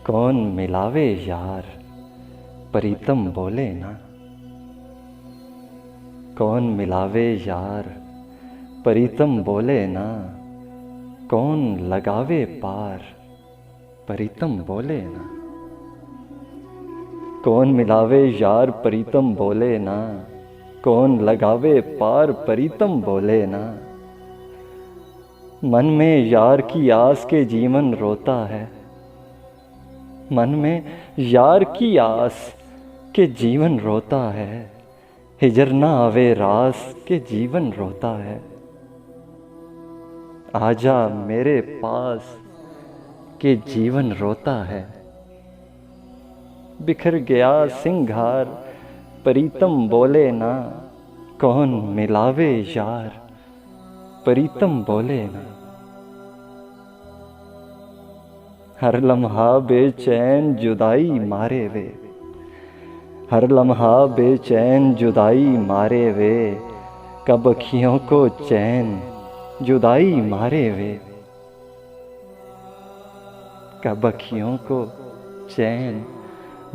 कौन मिलावे यार प्रीतम बोले ना। कौन मिलावे यार प्रीतम बोले ना। कौन लगावे पार प्रीतम बोले ना। कौन मिलावे यार प्रीतम बोले ना। कौन लगावे पार प्रीतम बोले ना। मन में यार की आस के जीवन रोता है। मन में यार की आस के जीवन रोता है। हिजर ना आवे रास के जीवन रोता है। आजा मेरे पास के जीवन रोता है। बिखर गया सिंगार प्रीतम बोले ना। कौन मिलावे यार प्रीतम बोले ना। हर लम्हा बेचैन जुदाई मारे वे। हर लम्हा बेचैन जुदाई मारे वे। कब अखियों को चैन जुदाई मारे वे। कब अखियों को चैन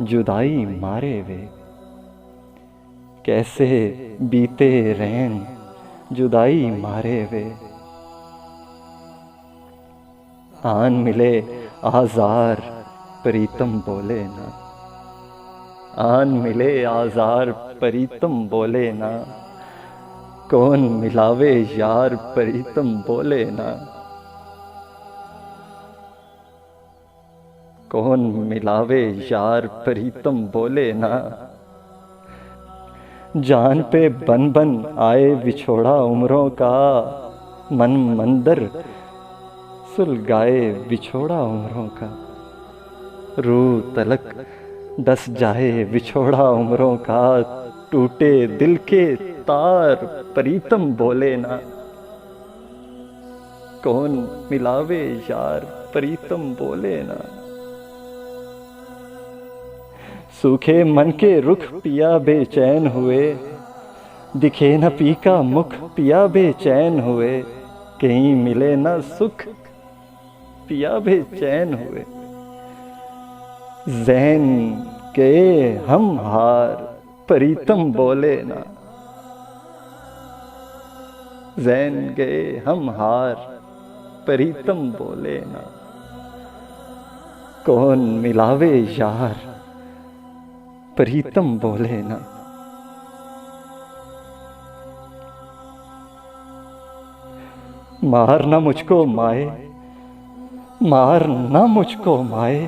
जुदाई मारे वे। कैसे बीते रैन जुदाई मारे वे। आन मिले आज़ार प्रीतम बोले ना। आन मिले आज़ार प्रीतम बोले ना। कौन मिलावे यार प्रीतम बोले ना। कौन मिलावे यार प्रीतम बोले ना। जान पे बन बन आए विछोड़ा उम्रों का। मन मंदर सुलगाए विछोड़ा उम्रों का। रूह तलक डस जाए विछोड़ा उम्रों का। टूटे दिल के तार प्रीतम बोले ना। कौन मिलावे यार प्रीतम बोले ना। सूखे मन के रुख पिया बेचैन हुए। दिखे न पी का मुख पिया बेचैन हुए। कहीं मिले न सुख पिया बेचैन हुए। ज़ैन गए हम हार प्रीतम बोले ना। ज़ैन गए हम हार प्रीतम बोले ना। कौन मिलावे यार प्रीतम बोले ना। मारना मुझको माए। मारना मुझको माए।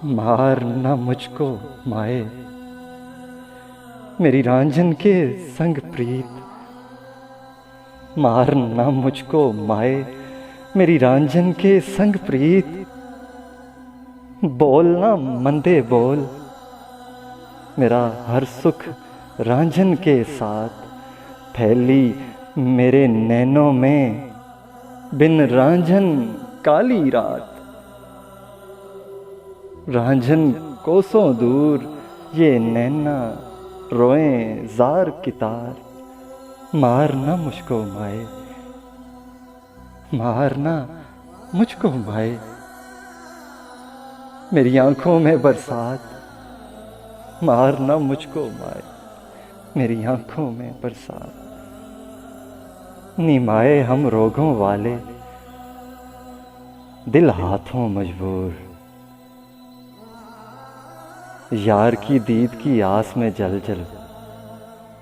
मारना मुझको माए। मेरी रांझन के संग प्रीत। मारना मुझको माए। मेरी रांझन के संग प्रीत। बोलना मंदे बोल। मेरा हर सुख रांझन के साथ। फैली मेरे नैनों में बिन रांझन काली रात। रांझन कोसों दूर ये नैना रोए जार की तार। मारना मुझको माए। मारना मुझको माए। मेरी आंखों में बरसात। मारना मुझको माए। मेरी आंखों में बरसात। निमाए हम रोगों वाले। दिल हाथों मजबूर। यार की दीद की आस में जल जल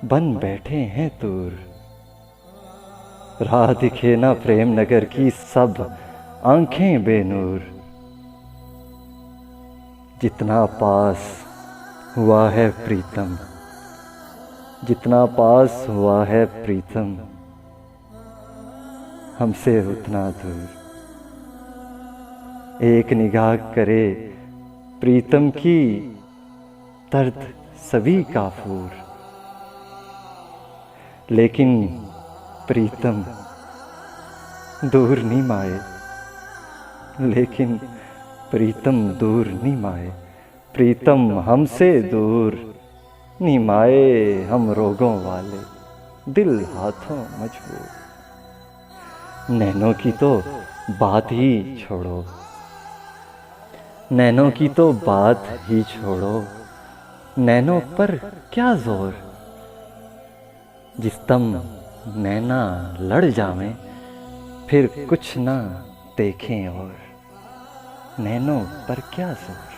बन बैठे हैं दूर। राह दिखे ना प्रेम नगर की सब आंखें बेनूर। जितना पास हुआ है प्रीतम। जितना पास हुआ है प्रीतम। हमसे उतना दूर। एक निगाह करे प्रीतम की दर्द सभी काफूर। लेकिन प्रीतम दूर नहीं माए। लेकिन प्रीतम दूर नहीं माए। प्रीतम हमसे दूर नहीं माए। हम रोगों वाले दिल हाथों मजबूर। नैनों की तो बात ही छोड़ो। नैनों की तो बात ही छोड़ो, नैनों पर क्या जोर। जिस दम नैना लड़ जावें, फिर कुछ ना देखें और। नैनों पर क्या जोर।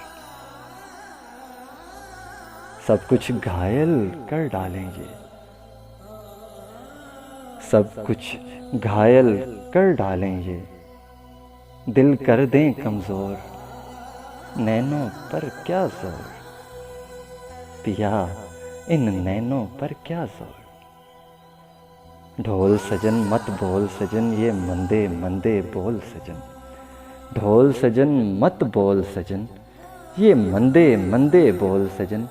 सब कुछ घायल कर डालेंगे, सब कुछ घायल कर डालेंगे। दिल कर दें कमजोर, नैनों पर क्या जोर। पिया इन नैनों पर क्या जोर। ढोल सजन मत बोल सजन, ये मंदे मंदे बोल सजन। ढोल सजन मत बोल सजन, ये मंदे मंदे बोल सजन।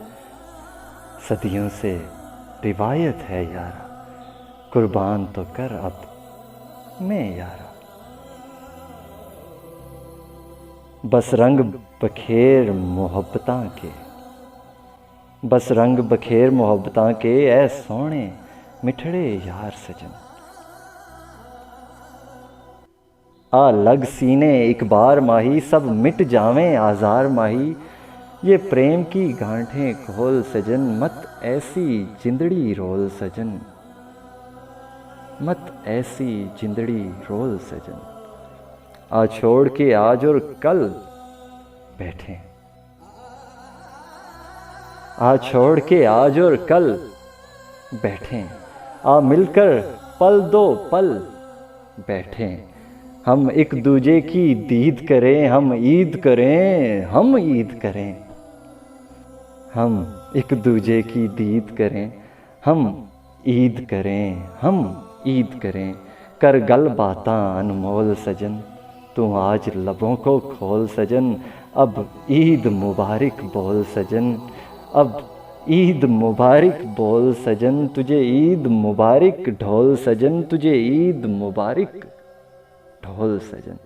सदियों से रिवायत है यारा, कुर्बान तो कर अब मैं यारा। बस रंग बखेर मोहब्बतां के, बस रंग बखेर मोहब्बतां के, ऐ सोहणे मिठड़े यार सजन। आ लग सीने एक बार माही, सब मिट जावें आजार माही। ये प्रेम की गांठें खोल सजन, मत ऐसी जिंदड़ी रोल सजन। मत ऐसी जिंदड़ी रोल सजन। आ छोड़ के आज और कल बैठे, आ छोड़ के आज और कल बैठे। आ मिलकर पल दो पल बैठे। हम एक दूजे की दीद करें, हम ईद करें, हम ईद करें। हम एक दूजे की दीद करें, हम ईद करें, हम ईद करें। कर गल बातां अनमोल सजन, तू आज लबों को खोल सजन। अब ईद मुबारक बोल सजन, अब ईद मुबारक बोल सजन। तुझे ईद मुबारक ढोल सजन, तुझे ईद मुबारक ढोल सजन।